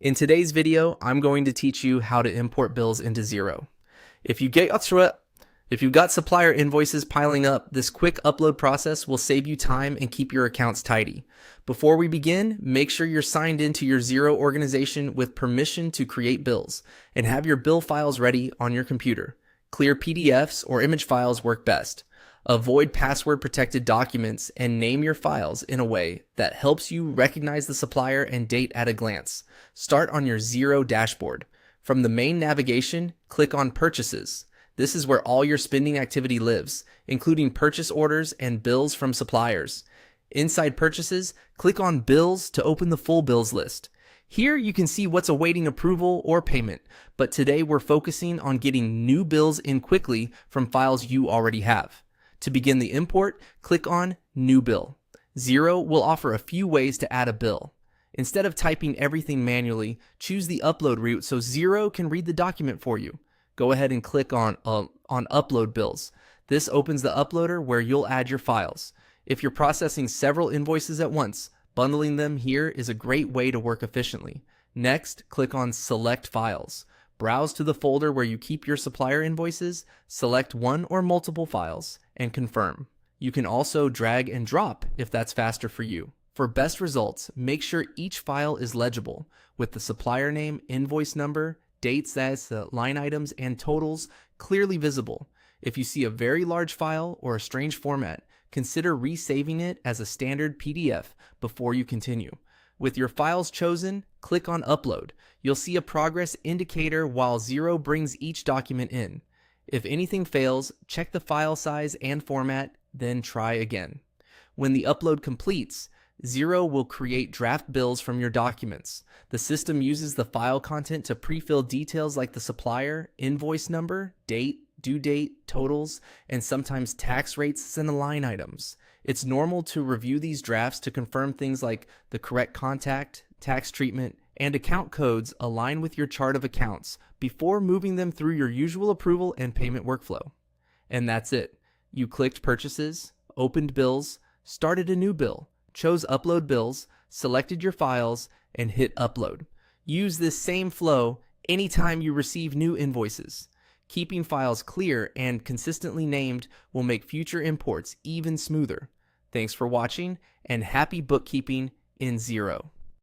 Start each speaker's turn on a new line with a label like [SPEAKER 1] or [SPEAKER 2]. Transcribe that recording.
[SPEAKER 1] In today's video, I'm going to teach you how to import bills into Xero. If you've got supplier invoices piling up, this quick upload process will save you time and keep your accounts tidy. Before we begin, make sure you're signed into your Xero organization with permission to create bills and have your bill files ready on your computer. Clear PDFs or image files work best. Avoid password-protected documents and name your files in a way that helps you recognize the supplier and date at a glance. Start on your Xero dashboard. From the main navigation, click on Purchases. This is where all your spending activity lives, including purchase orders and bills from suppliers. Inside Purchases, click on Bills to open the full bills list. Here you can see what's awaiting approval or payment, but today we're focusing on getting new bills in quickly from files you already have. To begin the import, click on New Bill. Xero will offer a few ways to add a bill. Instead of typing everything manually, choose the upload route so Xero can read the document for you. Go ahead and click on Upload Bills. This opens the uploader where you'll add your files. If you're processing several invoices at once, bundling them here is a great way to work efficiently. Next, click on Select Files. Browse to the folder where you keep your supplier invoices, select one or multiple files, and confirm. You can also drag and drop if that's faster for you. For best results, make sure each file is legible, with the supplier name, invoice number, dates as the line items, and totals clearly visible. If you see a very large file or a strange format, consider resaving it as a standard PDF before you continue. With your files chosen, click on Upload. You'll see a progress indicator while Xero brings each document in. If anything fails, check the file size and format, then try again. When the upload completes, Xero will create draft bills from your documents. The system uses the file content to pre-fill details like the supplier, invoice number, date, due date, totals, and sometimes tax rates and line items. It's normal to review these drafts to confirm things like the correct contact, tax treatment, and account codes align with your chart of accounts before moving them through your usual approval and payment workflow. And that's it. You clicked Purchases, opened Bills, started a new bill, chose Upload Bills, selected your files, and hit Upload. Use this same flow anytime you receive new invoices. Keeping files clear and consistently named will make future imports even smoother. Thanks for watching, and happy bookkeeping in Xero.